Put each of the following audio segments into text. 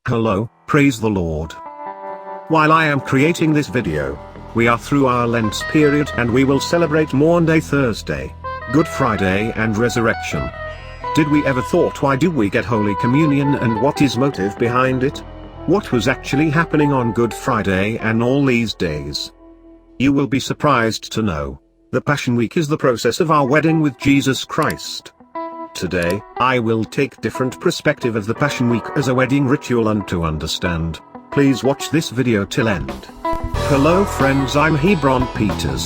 Hello, praise the Lord. While I am creating this video, we are through our Lent period and we will celebrate Maundy Thursday, Good Friday and Resurrection. Did we ever thought why do we get Holy Communion and what is motive behind it? What was actually happening on Good Friday and all these days? You will be surprised to know, the Passion Week is the process of our wedding with Jesus Christ. Today, I will take different perspective of the Passion Week as a wedding ritual and to understand, please watch this video till end. Hello friends, I'm Hebron Peters.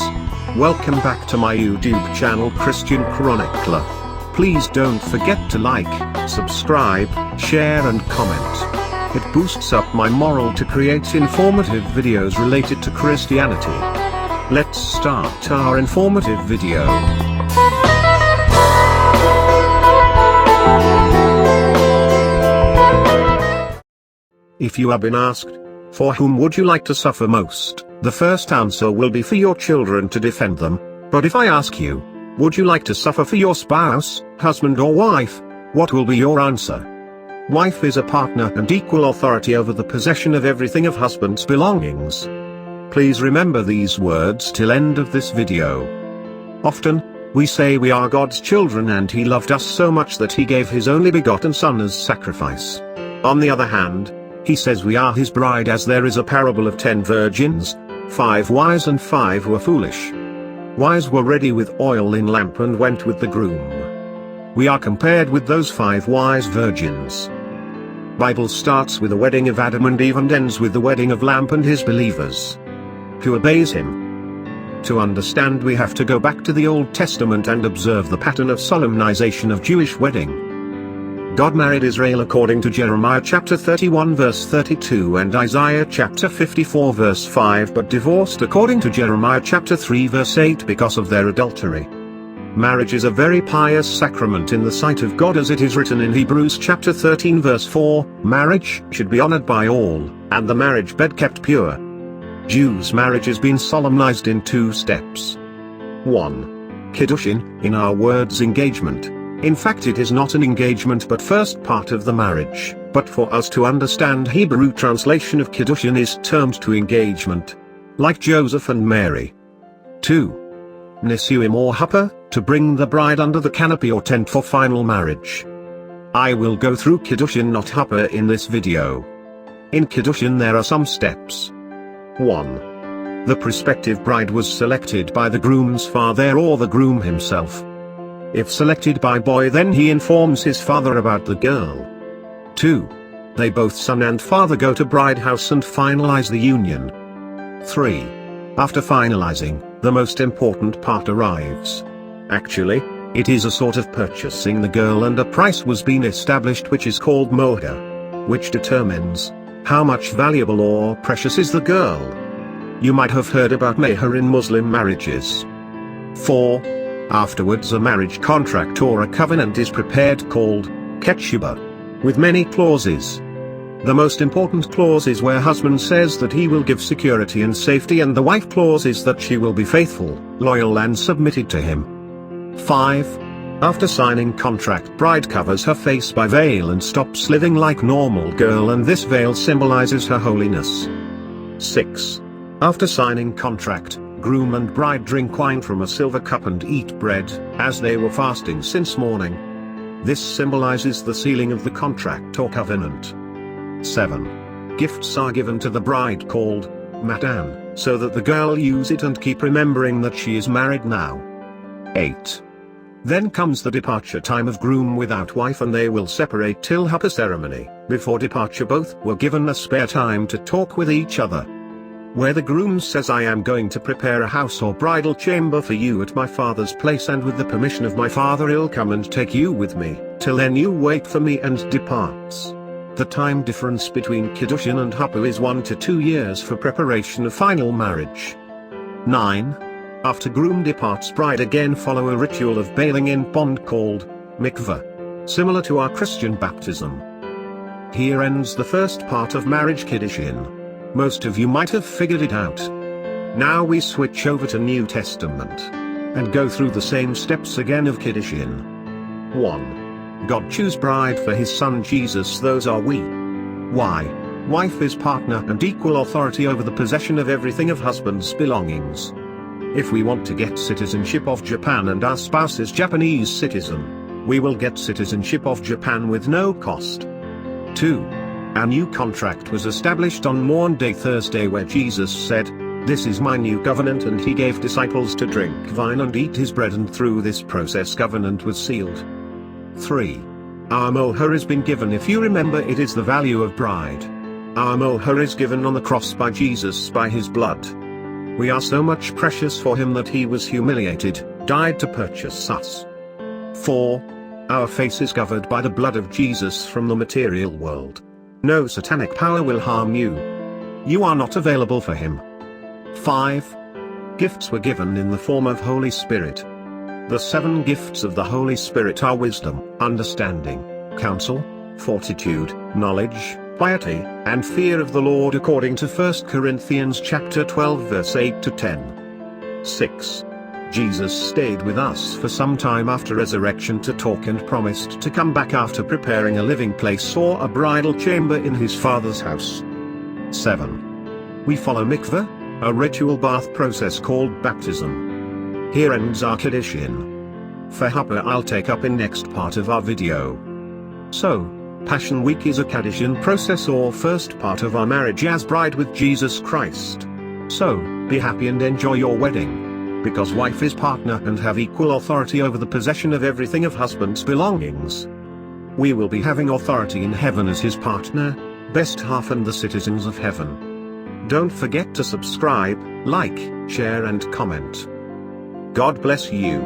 Welcome back to my YouTube channel Christian Chronicler. Please don't forget to like, subscribe, share and comment. It boosts up my morale to create informative videos related to Christianity. Let's start our informative video. If you have been asked, for whom would you like to suffer most, the first answer will be for your children to defend them. But if I ask you, would you like to suffer for your spouse, husband or wife, what will be your answer? Wife is a partner and equal authority over the possession of everything of husband's belongings. Please remember these words till end of this video. Often, we say we are God's children and He loved us so much that He gave His only begotten Son as sacrifice. On the other hand, He says we are His bride, as there is a parable of 10 virgins, 5 wise and 5 were foolish. Wise were ready with oil in lamp and went with the groom. We are compared with those 5 wise virgins. Bible starts with the wedding of Adam and Eve and ends with the wedding of Lamb and his believers. Who obeys Him? To understand, we have to go back to the Old Testament and observe the pattern of solemnization of Jewish wedding. God married Israel according to Jeremiah chapter 31 verse 32 and Isaiah chapter 54 verse 5, but divorced according to Jeremiah chapter 3 verse 8 because of their adultery. Marriage is a very pious sacrament in the sight of God, as it is written in Hebrews chapter 13 verse 4, marriage should be honored by all, and the marriage bed kept pure. Jews' marriage has been solemnized in 2 steps. 1. Kiddushin, in our words engagement. In fact, it is not an engagement but first part of the marriage, but for us to understand, Hebrew translation of Kiddushin is termed to engagement, like Joseph and Mary. 2. Nisuim or Huppah, to bring the bride under the canopy or tent for final marriage. I will go through Kiddushin, not Huppah, in this video. In Kiddushin there are some steps. 1. The prospective bride was selected by the groom's father or the groom himself. If selected by boy, then he informs his father about the girl. 2. They both son and father go to bride house and finalize the union. 3. After finalizing, the most important part arrives. Actually, it is a sort of purchasing the girl, and a price was being established which is called moher, which determines how much valuable or precious is the girl. You might have heard about meher in Muslim marriages. 4. Afterwards, a marriage contract or a covenant is prepared called ketubah, with many clauses. The most important clause is where husband says that he will give security and safety, and the wife clause is that she will be faithful, loyal and submitted to him. 5. After signing contract, bride covers her face by veil and stops living like normal girl, and this veil symbolizes her holiness. 6. After signing contract, groom and bride drink wine from a silver cup and eat bread, as they were fasting since morning. This symbolizes the sealing of the contract or covenant. 7. Gifts are given to the bride called matan, so that the girl use it and keep remembering that she is married now. 8. Then comes the departure time of groom without wife, and they will separate till Huppah ceremony. Before departure, both were given a spare time to talk with each other, where the groom says, I am going to prepare a house or bridal chamber for you at my father's place, and with the permission of my father I'll come and take you with me. Till then you wait for me, and departs. The time difference between Kiddushin and Huppah is 1 to 2 years for preparation of final marriage. 9. After groom departs, bride again follow a ritual of bathing in pond called mikveh, similar to our Christian baptism. Here ends the first part of marriage Kiddushin. Most of you might have figured it out. Now we switch over to New Testament and go through the same steps again of Kiddushin. 1. God choose bride for His Son Jesus, those are we. Why? Wife is partner and equal authority over the possession of everything of husband's belongings. If we want to get citizenship of Japan and our spouse is Japanese citizen, we will get citizenship of Japan with no cost. 2. A new contract was established on Maundy Thursday where Jesus said, "This is my new covenant," and he gave disciples to drink wine and eat his bread, and through this process covenant was sealed. 3. Our moher is been given. If you remember, it is the value of bride. Our moher is given on the cross by Jesus by his blood. We are so much precious for him that he was humiliated, died to purchase us. 4. Our face is covered by the blood of Jesus from the material world. No satanic power will harm you. You are not available for him. 5. Gifts were given in the form of Holy Spirit. The 7 gifts of the Holy Spirit are wisdom, understanding, counsel, fortitude, knowledge, piety, and fear of the Lord according to 1 Corinthians chapter 12 verse 8 to 10. 6. Jesus stayed with us for some time after resurrection to talk and promised to come back after preparing a living place or a bridal chamber in his Father's house. 7. We follow mikveh, a ritual bath process called baptism. Here ends our Kiddushin. For Hapa I'll take up in next part of our video. So, Passion Week is a Kiddushin process or first part of our marriage as bride with Jesus Christ. So, be happy and enjoy your wedding. Because wife is partner and have equal authority over the possession of everything of husband's belongings. We will be having authority in heaven as his partner, best half and the citizens of heaven. Don't forget to subscribe, like, share and comment. God bless you.